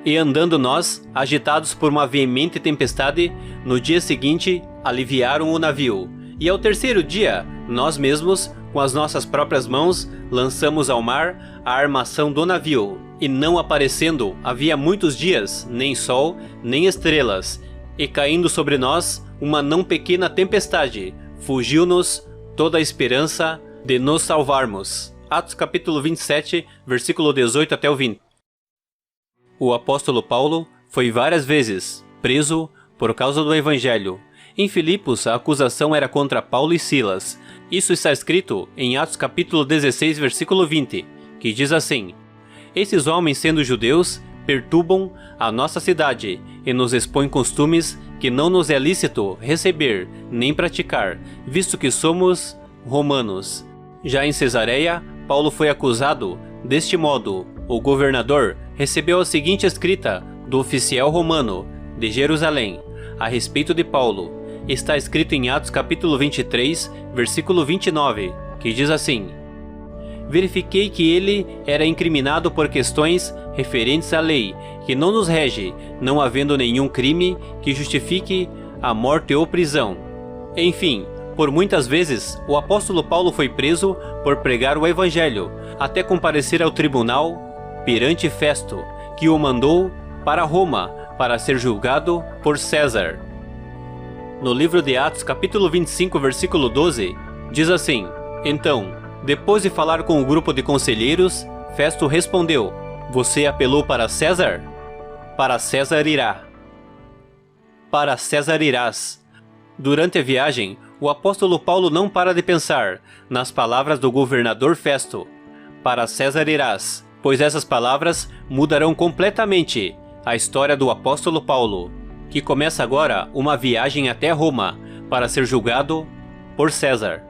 E andando nós, agitados por uma veemente tempestade, no dia seguinte aliviaram o navio. E ao terceiro dia, nós mesmos, com as nossas próprias mãos, lançamos ao mar a armação do navio. E não aparecendo havia muitos dias, nem sol, nem estrelas, e caindo sobre nós uma não pequena tempestade, fugiu-nos toda a esperança de nos salvarmos. Atos capítulo 27, versículo 18 até o 20. O apóstolo Paulo foi várias vezes preso por causa do evangelho. Em Filipos, a acusação era contra Paulo e Silas. Isso está escrito em Atos capítulo 16, versículo 20, que diz assim: Esses homens, sendo judeus, perturbam a nossa cidade e nos expõem costumes que não nos é lícito receber nem praticar, visto que somos romanos. Já em Cesareia, Paulo foi acusado deste modo. O governador recebeu a seguinte escrita do oficial romano de Jerusalém a respeito de Paulo. Está escrito em Atos capítulo 23, versículo 29, que diz assim: Verifiquei que ele era incriminado por questões referentes à lei, que não nos rege, não havendo nenhum crime que justifique a morte ou prisão. Enfim, por muitas vezes o apóstolo Paulo foi preso por pregar o evangelho, até comparecer ao tribunal perante Festo, que o mandou para Roma para ser julgado por César. No livro de Atos, capítulo 25, versículo 12, diz assim: Então, depois de falar com o grupo de conselheiros, Festo respondeu: Você apelou para César? Para César irá. Para César irás. Durante a viagem, o apóstolo Paulo não para de pensar nas palavras do governador Festo: Para César irás, pois essas palavras mudarão completamente a história do apóstolo Paulo, que começa agora uma viagem até Roma para ser julgado por César.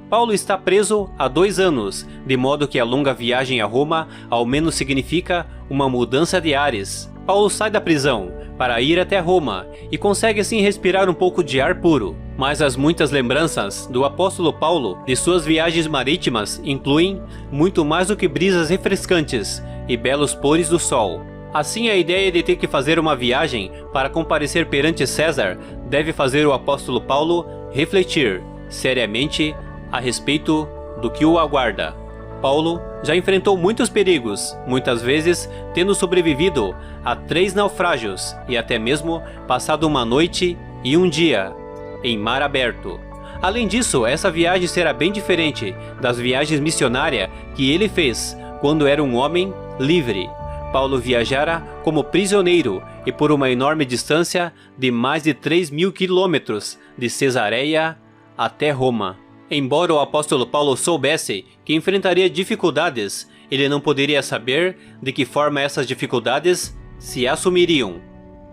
Paulo está preso há 2 anos, de modo que a longa viagem a Roma ao menos significa uma mudança de ares. Paulo sai da prisão para ir até Roma e consegue assim respirar um pouco de ar puro. Mas as muitas lembranças do apóstolo Paulo de suas viagens marítimas incluem muito mais do que brisas refrescantes e belos pôres do sol. Assim, a ideia de ter que fazer uma viagem para comparecer perante César deve fazer o apóstolo Paulo refletir seriamente a respeito do que o aguarda. Paulo já enfrentou muitos perigos, muitas vezes tendo sobrevivido a 3 naufrágios e até mesmo passado uma noite e um dia em mar aberto. Além disso, essa viagem será bem diferente das viagens missionárias que ele fez quando era um homem livre. Paulo viajara como prisioneiro e por uma enorme distância de mais de 3.000 quilômetros de Cesareia até Roma. Embora o apóstolo Paulo soubesse que enfrentaria dificuldades, ele não poderia saber de que forma essas dificuldades se assumiriam.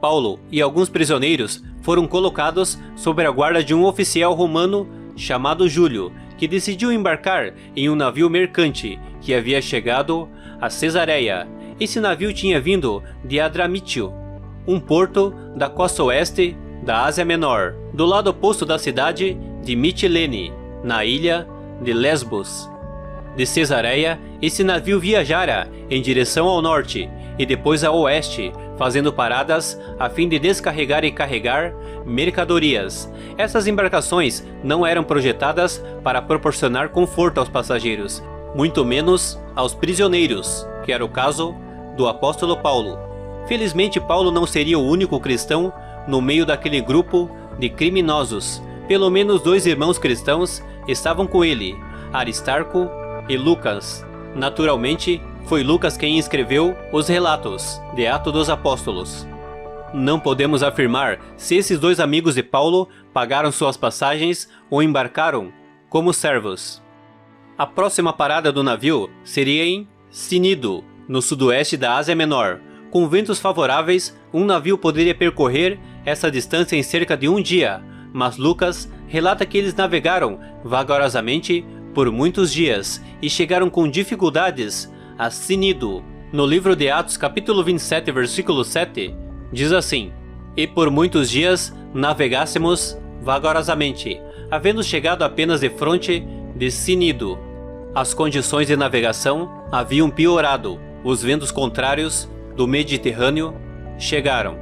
Paulo e alguns prisioneiros foram colocados sob a guarda de um oficial romano chamado Júlio, que decidiu embarcar em um navio mercante que havia chegado a Cesareia. Esse navio tinha vindo de Adramítio, um porto da costa oeste da Ásia Menor, do lado oposto da cidade de Mitilene, na ilha de Lesbos. De Cesareia, esse navio viajara em direção ao norte e depois ao oeste, fazendo paradas a fim de descarregar e carregar mercadorias. Essas embarcações não eram projetadas para proporcionar conforto aos passageiros, muito menos aos prisioneiros, que era o caso do apóstolo Paulo. Felizmente, Paulo não seria o único cristão no meio daquele grupo de criminosos. Pelo menos 2 irmãos cristãos estavam com ele, Aristarco e Lucas. Naturalmente, foi Lucas quem escreveu os relatos de Atos dos Apóstolos. Não podemos afirmar se esses 2 amigos de Paulo pagaram suas passagens ou embarcaram como servos. A próxima parada do navio seria em Cnido, no sudoeste da Ásia Menor. Com ventos favoráveis, um navio poderia percorrer essa distância em cerca de 1 dia, mas Lucas relata que eles navegaram vagarosamente por muitos dias e chegaram com dificuldades a Cnido. No livro de Atos, capítulo 27, versículo 7, diz assim: E por muitos dias navegássemos vagarosamente, havendo chegado apenas de fronte de Cnido. As condições de navegação haviam piorado. Os ventos contrários do Mediterrâneo chegaram.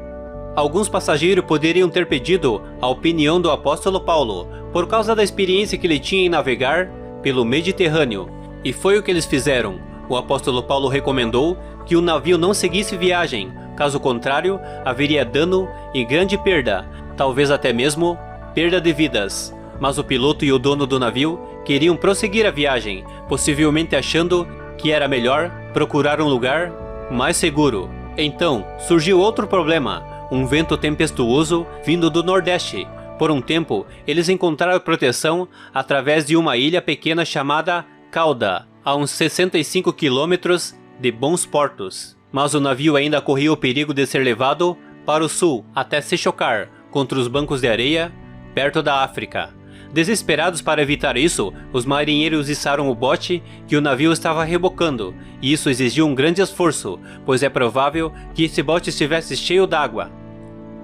Alguns passageiros poderiam ter pedido a opinião do apóstolo Paulo, por causa da experiência que ele tinha em navegar pelo Mediterrâneo, e foi o que eles fizeram. O apóstolo Paulo recomendou que o navio não seguisse viagem, caso contrário, haveria dano e grande perda, talvez até mesmo perda de vidas. Mas o piloto e o dono do navio queriam prosseguir a viagem, possivelmente achando que era melhor procurar um lugar mais seguro. Então, surgiu outro problema, um vento tempestuoso vindo do nordeste. Por um tempo, eles encontraram proteção através de uma ilha pequena chamada Cauda, a uns 65 quilômetros de Bons Portos. Mas o navio ainda corria o perigo de ser levado para o sul, até se chocar contra os bancos de areia, perto da África. Desesperados para evitar isso, os marinheiros içaram o bote que o navio estava rebocando, e isso exigiu um grande esforço, pois é provável que esse bote estivesse cheio d'água.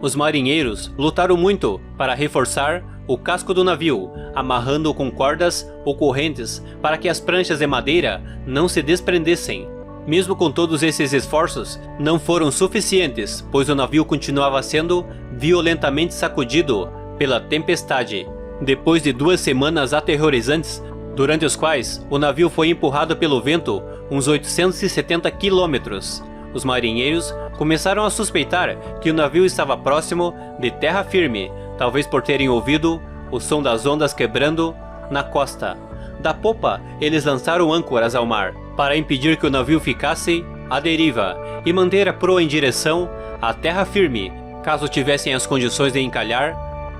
Os marinheiros lutaram muito para reforçar o casco do navio, amarrando-o com cordas ou correntes para que as pranchas de madeira não se desprendessem. Mesmo com todos esses esforços, não foram suficientes, pois o navio continuava sendo violentamente sacudido pela tempestade. Depois de 2 semanas aterrorizantes, durante as quais o navio foi empurrado pelo vento uns 870 quilômetros, os marinheiros começaram a suspeitar que o navio estava próximo de terra firme, talvez por terem ouvido o som das ondas quebrando na costa. Da popa, eles lançaram âncoras ao mar, para impedir que o navio ficasse à deriva e manter a proa em direção à terra firme, caso tivessem as condições de encalhar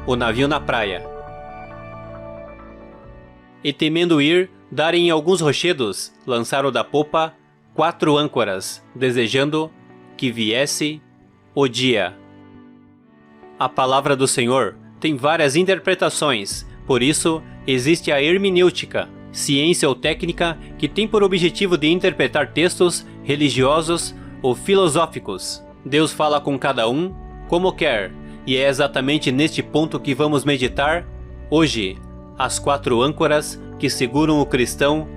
o navio na praia. E temendo ir, darem em alguns rochedos, lançaram da popa 4 âncoras, desejando que viesse o dia. A palavra do Senhor tem várias interpretações, por isso existe a hermenêutica, ciência ou técnica que tem por objetivo de interpretar textos religiosos ou filosóficos. Deus fala com cada um como quer, e é exatamente neste ponto que vamos meditar hoje. As 4 âncoras que seguram o cristão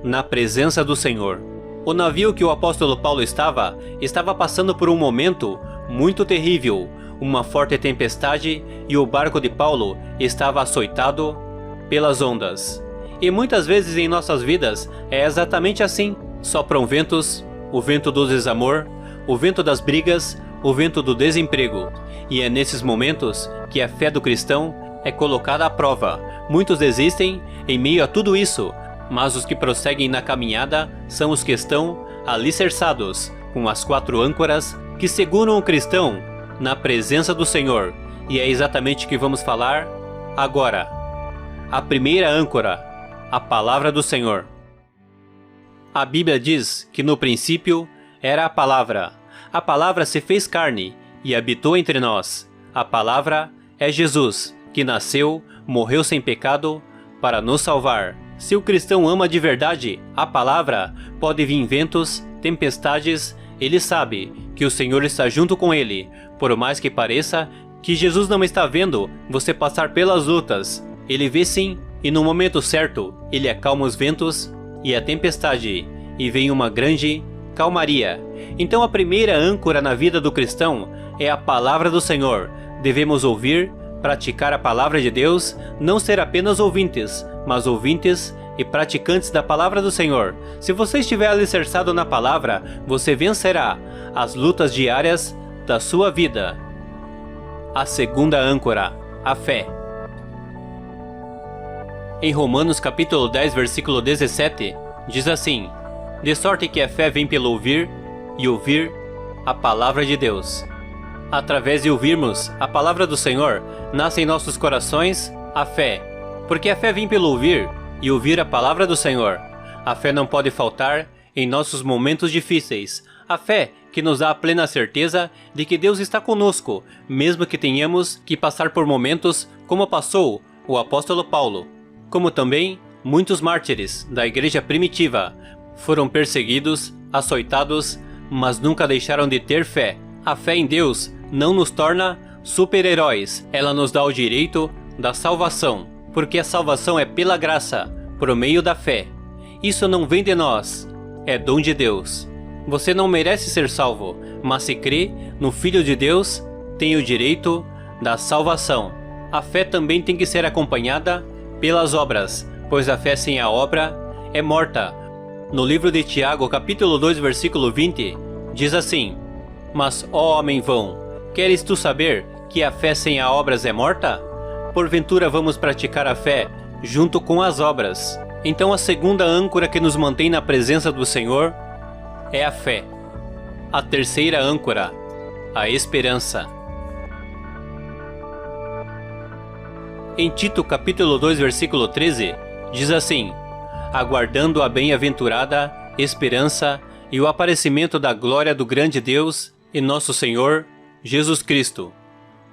na presença do Senhor. O navio que o apóstolo Paulo estava passando por um momento muito terrível, uma forte tempestade, e o barco de Paulo estava açoitado pelas ondas. E muitas vezes em nossas vidas é exatamente assim. Sopram ventos, o vento do desamor, o vento das brigas, o vento do desemprego. E é nesses momentos que a fé do cristão é colocada à prova. Muitos desistem em meio a tudo isso, mas os que prosseguem na caminhada são os que estão alicerçados com as 4 âncoras que seguram o cristão na presença do Senhor. E é exatamente o que vamos falar agora. A primeira âncora, a palavra do Senhor. A Bíblia diz que no princípio era a palavra. A palavra se fez carne e habitou entre nós. A palavra é Jesus, que nasceu, morreu sem pecado para nos salvar. Se o cristão ama de verdade a palavra, pode vir ventos, tempestades, ele sabe que o Senhor está junto com ele, por mais que pareça que Jesus não está vendo você passar pelas lutas. Ele vê sim, e no momento certo, ele acalma os ventos e a tempestade, e vem uma grande calmaria. Então a primeira âncora na vida do cristão é a palavra do Senhor. Devemos ouvir, praticar a palavra de Deus, não ser apenas ouvintes, mas ouvintes e praticantes da palavra do Senhor. Se você estiver alicerçado na palavra, você vencerá as lutas diárias da sua vida. A segunda âncora, a fé. Em Romanos capítulo 10, versículo 17, diz assim: de sorte que a fé vem pelo ouvir, e ouvir a palavra de Deus. Através de ouvirmos a palavra do Senhor, nasce em nossos corações a fé, porque a fé vem pelo ouvir, e ouvir a palavra do Senhor. A fé não pode faltar em nossos momentos difíceis. A fé que nos dá a plena certeza de que Deus está conosco, mesmo que tenhamos que passar por momentos como passou o apóstolo Paulo, como também muitos mártires da igreja primitiva. Foram perseguidos, açoitados, mas nunca deixaram de ter fé. A fé em Deus não nos torna super-heróis, ela nos dá o direito da salvação, porque a salvação é pela graça, por meio da fé. Isso não vem de nós, é dom de Deus. Você não merece ser salvo, mas se crê no Filho de Deus, tem o direito da salvação. A fé também tem que ser acompanhada pelas obras, pois a fé sem a obra é morta. No livro de Tiago, capítulo 2, versículo 20, diz assim: Mas, ó homem vão, queres tu saber que a fé sem a obras é morta? Porventura vamos praticar a fé junto com as obras. Então a segunda âncora que nos mantém na presença do Senhor é a fé. A terceira âncora, a esperança. Em Tito capítulo 2, versículo 13, diz assim: Aguardando a bem-aventurada esperança e o aparecimento da glória do grande Deus e nosso Senhor, Jesus Cristo.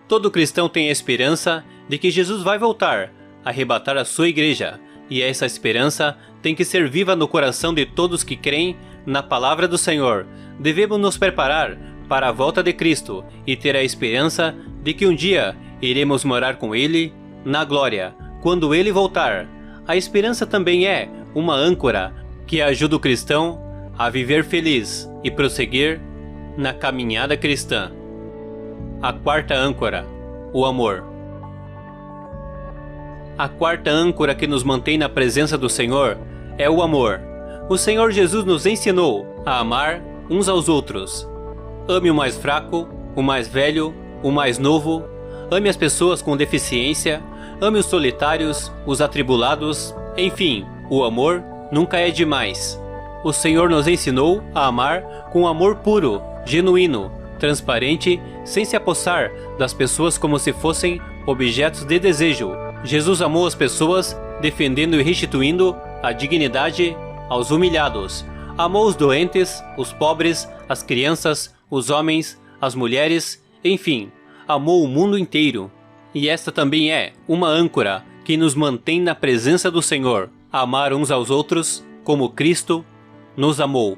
Todo cristão tem a esperança de que Jesus vai voltar, arrebatar a sua igreja, e essa esperança tem que ser viva no coração de todos que creem na palavra do Senhor. Devemos nos preparar para a volta de Cristo e ter a esperança de que um dia iremos morar com Ele na glória, quando Ele voltar. A esperança também é uma âncora que ajuda o cristão a viver feliz e prosseguir na caminhada cristã. A quarta âncora, o amor. A quarta âncora que nos mantém na presença do Senhor é o amor. O Senhor Jesus nos ensinou a amar uns aos outros. Ame o mais fraco, o mais velho, o mais novo. Ame as pessoas com deficiência. Ame os solitários, os atribulados. Enfim, o amor nunca é demais. O Senhor nos ensinou a amar com amor puro, genuíno, transparente, sem se apossar das pessoas como se fossem objetos de desejo. Jesus amou as pessoas, defendendo e restituindo a dignidade aos humilhados. Amou os doentes, os pobres, as crianças, os homens, as mulheres, enfim, amou o mundo inteiro. E esta também é uma âncora que nos mantém na presença do Senhor, amar uns aos outros como Cristo nos amou.